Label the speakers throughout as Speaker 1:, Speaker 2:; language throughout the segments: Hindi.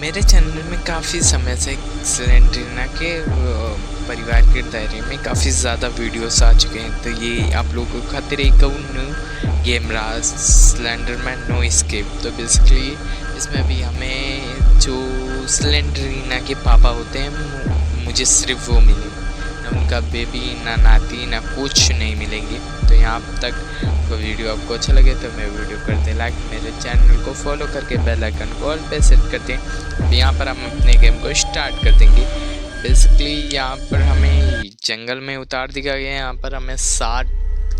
Speaker 1: मेरे चैनल में काफ़ी समय से स्लेंडरीना के परिवार के दायरे में काफ़ी ज़्यादा वीडियोस आ चुके हैं। तो ये आप लोगों को खातिर एक न्यू गेम रहा स्लेंडरमैन नो एस्केप। तो बेसिकली इसमें भी हमें जो स्लेंडरीना के पापा होते हैं मुझे सिर्फ वो मिले, ना उनका बेबी, ना नाती, ना कुछ नहीं मिलेंगे। तो यहाँ तक वीडियो आपको अच्छा लगे तो मेरे वीडियो कर दें लाइक, मेरे चैनल को फॉलो करके बेल आइकन को ऑल पे सेट कर दें। तो यहाँ पर हम अपने गेम को स्टार्ट कर देंगे। बेसिकली यहाँ पर हमें जंगल में उतार दिया गया है। यहाँ पर हमें 7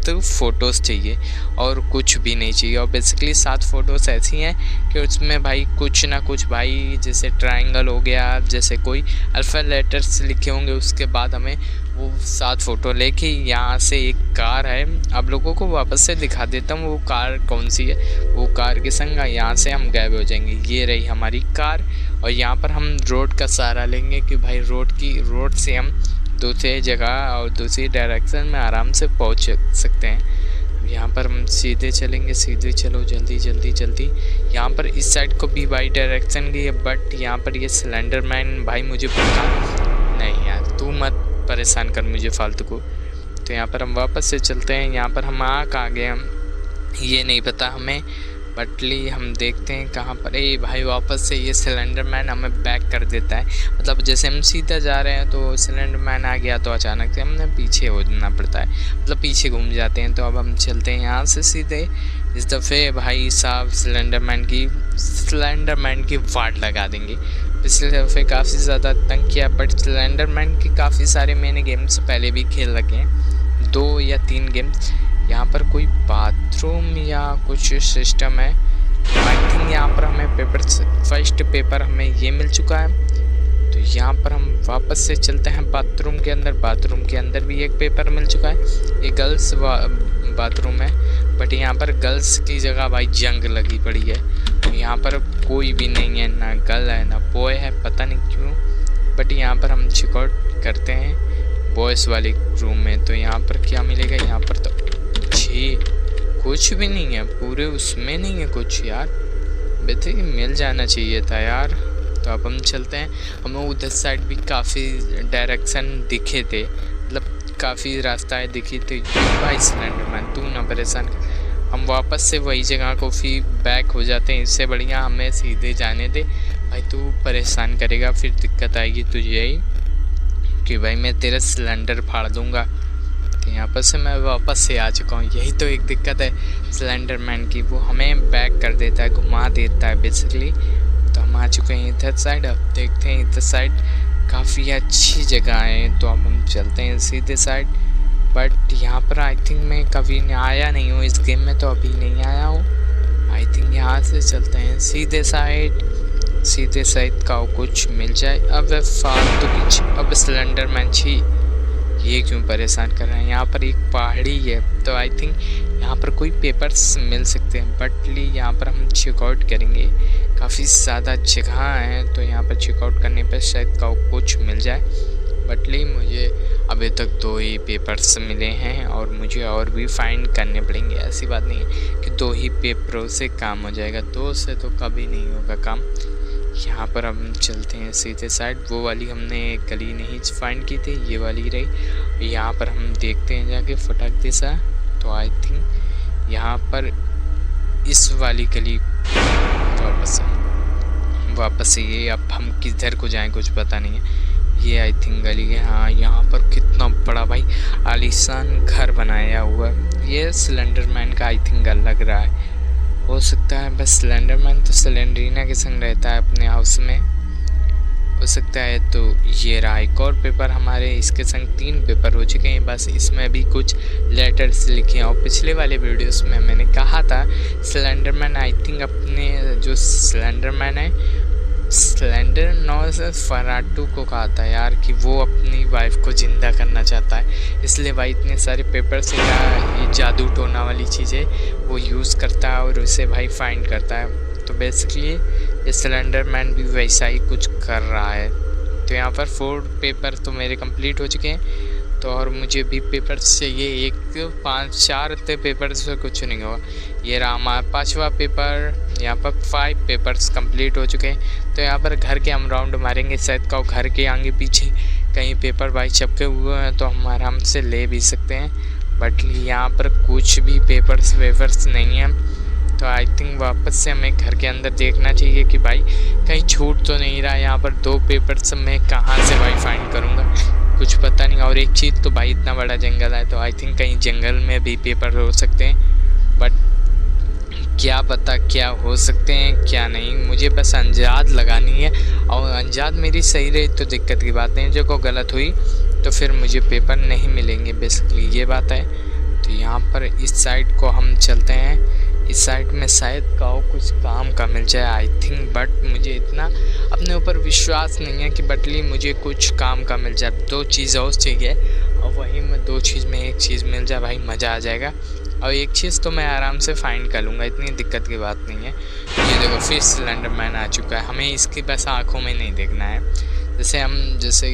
Speaker 1: फ़ोटोज़ चाहिए और कुछ भी नहीं चाहिए। और बेसिकली 7 फ़ोटोज़ ऐसी हैं कि उसमें भाई कुछ ना कुछ, भाई जैसे ट्रायंगल हो गया, जैसे कोई अल्फ़ा लेटर्स लिखे होंगे, उसके बाद हमें वो 7 फ़ोटो लेके यहाँ से एक कार है, आप लोगों को वापस से दिखा देता हूँ वो कार कौन सी है। वो कार के संग यहाँ से हम गायब हो जाएंगे। ये रही हमारी कार और यहाँ पर हम रोड का सहारा लेंगे कि भाई रोड से हम दूसरी जगह और दूसरी डायरेक्शन में आराम से पहुँच सकते हैं। यहाँ पर हम सीधे चलेंगे, सीधे चलो, जल्दी जल्दी जल्दी। यहाँ पर इस साइड को भी बाई डायरेक्शन की है, बट यहाँ पर ये स्लेंडरमैन भाई मुझे पता नहीं यार, तू मत परेशान कर मुझे फालतू को। तो यहाँ पर हम वापस से चलते हैं। यहाँ पर हम आ गए, हम ये नहीं पता हमें, बटली हम देखते हैं कहाँ पर। भाई वापस से ये स्लेंडरमैन हमें बैक कर देता है। मतलब जैसे हम सीधा जा रहे हैं तो स्लेंडरमैन आ गया तो अचानक से हमने पीछे होना पड़ता है, मतलब पीछे घूम जाते हैं। तो अब हम चलते हैं यहाँ से सीधे। इस दफ़े भाई साहब स्लेंडरमैन की वाट लगा देंगे। पिछले दफ़े काफ़ी ज़्यादा तंग किया, बट स्लेंडरमैन के काफ़ी सारे मैंने गेम्स पहले भी खेल रखे हैं, 2 या 3 गेम्स। यहाँ पर कोई बाथरूम या कुछ सिस्टम है, आई थिंक यहाँ पर हमें फर्स्ट पेपर हमें ये मिल चुका है। तो यहाँ पर हम वापस से चलते हैं बाथरूम के अंदर। बाथरूम के अंदर भी एक पेपर मिल चुका है। ये गर्ल्स बाथरूम है, बट यहाँ पर गर्ल्स की जगह भाई जंग लगी पड़ी है। यहाँ पर कोई भी नहीं है, ना गर्ल है ना बॉय है, पता नहीं क्यों। बट यहाँ पर हम चेकआउट करते हैं बॉयज़ वाले रूम में। तो यहाँ पर क्या मिलेगा? यहाँ पर तो कुछ भी नहीं है, पूरे उसमें नहीं है कुछ यार, बेटे मिल जाना चाहिए था यार। तो अब हम चलते हैं। हमें उधर साइड भी काफ़ी डायरेक्शन दिखे थे, मतलब काफ़ी रास्ताएं दिखी थी। भाई स्लेंडरमैन तू ना परेशान कर, हम वापस से वही जगह को फिर बैक हो जाते हैं। इससे बढ़िया हमें सीधे जाने दे भाई, तू परेशान करेगा फिर दिक्कत आएगी तुझे ही कि भाई मैं तेरा सिलेंडर फाड़ दूँगा। यहाँ पर से मैं वापस से आ चुका हूँ। यही तो एक दिक्कत है स्लेंडरमैन की, वो हमें बैक कर देता है, घुमा देता है बेसिकली। तो हम आ चुके हैं इधर साइड। अब देखते हैं इधर साइड काफ़ी अच्छी जगह है, तो अब हम चलते हैं सीधे साइड। बट यहाँ पर आई थिंक मैं कभी आया नहीं हूँ इस गेम में, तो अभी नहीं आया हूँ। आई थिंक यहाँ से चलते हैं सीधे साइड। सीधे साइड का कुछ मिल जाए। अब फालतू की अब स्लेंडरमैन छी ये क्यों परेशान कर रहे हैं। यहाँ पर एक पहाड़ी है, तो आई थिंक यहाँ पर कोई पेपर्स मिल सकते हैं, बट यहाँ पर हम चेकआउट करेंगे। काफ़ी ज़्यादा जगह हैं, तो यहाँ पर चेकआउट करने पर शायद कुछ मिल जाए। बट मुझे अभी तक 2 ही पेपर्स मिले हैं और मुझे और भी फाइंड करने पड़ेंगे। ऐसी बात नहीं है कि 2 ही पेपरों से काम हो जाएगा, 2 से तो कभी नहीं होगा काम। यहाँ पर हम चलते हैं सीधे साइड। वो वाली हमने गली नहीं फाइंड की थी, ये वाली रही। यहाँ पर हम देखते हैं जाके फटक जैसा। तो आई थिंक यहाँ पर इस वाली गली वापस से ये अब हम किधर को जाएं कुछ पता नहीं है। ये आई थिंक गली है। हाँ, यहाँ पर कितना बड़ा भाई आलीशान घर बनाया हुआ है। ये स्लेंडरमैन का आई थिंक घर लग रहा है, हो सकता है। बस स्लेंडरमैन तो स्लेंडरीना के संग रहता है अपने हाउस में, हो सकता है। तो ये रहा एक और पेपर हमारे, इसके संग 3 पेपर हो चुके हैं। बस इसमें भी कुछ लेटर्स लिखे हैं। और पिछले वाले वीडियोस में मैंने कहा था स्लेंडरमैन आई थिंक अपने जो स्लेंडरमैन है स्लेंडर नौ से फराटू को कहा था यार कि वो अपनी वाइफ को ज़िंदा करना चाहता है, इसलिए भाई इतने सारे पेपर से ये जादू टोना वाली चीज़ें वो यूज़ करता है और उसे भाई फाइंड करता है। तो बेसिकली ये स्लेंडरमैन भी वैसा ही कुछ कर रहा है। तो यहाँ पर 4 पेपर तो मेरे कंप्लीट हो चुके हैं, तो और मुझे भी पेपर्स चाहिए। 1 5 4 पेपर से कुछ नहीं होगा। ये रहा हमारा 5वां पेपर। यहाँ पर 5 पेपर्स कंप्लीट हो चुके हैं। तो यहाँ पर घर के हम राउंड मारेंगे, शायद का घर के आगे पीछे कहीं पेपर भाई चिपके हुए हैं तो हम आराम से ले भी सकते हैं। बट यहाँ पर कुछ भी पेपर्स वेपर्स नहीं है, तो आई थिंक वापस से हमें घर के अंदर देखना चाहिए कि भाई कहीं छूट तो नहीं रहा। यहाँ पर 2 पेपर्स मैं कहाँ से भाई फाइंड करूँगा, कुछ पता नहीं। और एक चीज़ तो भाई इतना बड़ा जंगल है तो आई थिंक कहीं जंगल में भी पेपर हो सकते हैं, बट क्या पता क्या हो सकते हैं क्या नहीं। मुझे बस अंदाज़ लगानी है, और अंदाज़ मेरी सही रही तो दिक्कत की बात नहीं, जो को गलत हुई तो फिर मुझे पेपर नहीं मिलेंगे, बेसिकली ये बात है। तो यहाँ पर इस साइड को हम चलते हैं, इस साइड में शायद कुछ काम का मिल जाए आई थिंक, बट मुझे इतना अपने ऊपर विश्वास नहीं है कि बटली मुझे कुछ काम का मिल जाए। 2 चीज़ और चाहिए और वही मैं 2 चीज़ में एक चीज़ मिल जाए भाई मज़ा आ जाएगा। और एक चीज़ तो मैं आराम से फाइंड कर लूँगा, इतनी दिक्कत की बात नहीं है। ये देखो फिर स्लेंडरमैन आ चुका है, हमें इसकी बस आँखों में नहीं देखना है। जैसे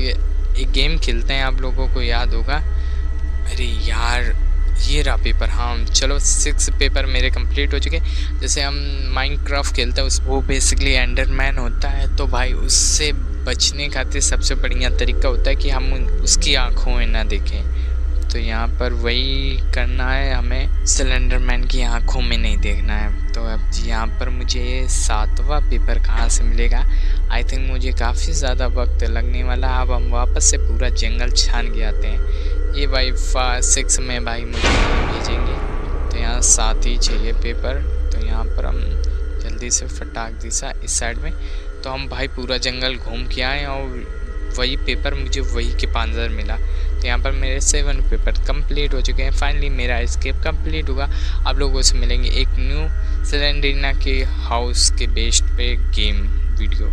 Speaker 1: एक गेम खेलते हैं, आप लोगों को याद होगा। अरे यार ये रहा पेपर। हाँ चलो 6 पेपर मेरे कंप्लीट हो चुके। जैसे हम माइनक्राफ्ट खेलते हैं वो बेसिकली एंडरमैन होता है, तो भाई उससे बचने खातिर सबसे बढ़िया तरीका होता है कि हम उसकी आँखों में ना देखें। तो यहाँ पर वही करना है, हमें स्लेंडरमैन की आंखों में नहीं देखना है। तो अब यहाँ पर मुझे 7वां पेपर कहाँ से मिलेगा, आई थिंक मुझे काफ़ी ज़्यादा वक्त लगने वाला। अब हम वापस से पूरा जंगल छान के आते हैं। ये भाई 6 में भाई मुझे भेजेंगे, तो यहाँ 7 ही चाहिए पेपर। तो यहाँ पर हम जल्दी से फटाक दिशा इस साइड में, तो हम भाई पूरा जंगल घूम के आए और वही पेपर मुझे वही के 5,000 मिला। तो यहाँ पर मेरे 7 पेपर कंप्लीट हो चुके हैं। फाइनली मेरा एस्केप कंप्लीट होगा। आप लोगों से मिलेंगे एक न्यू स्लेंडरीना के हाउस के बेस्ड पे गेम वीडियो।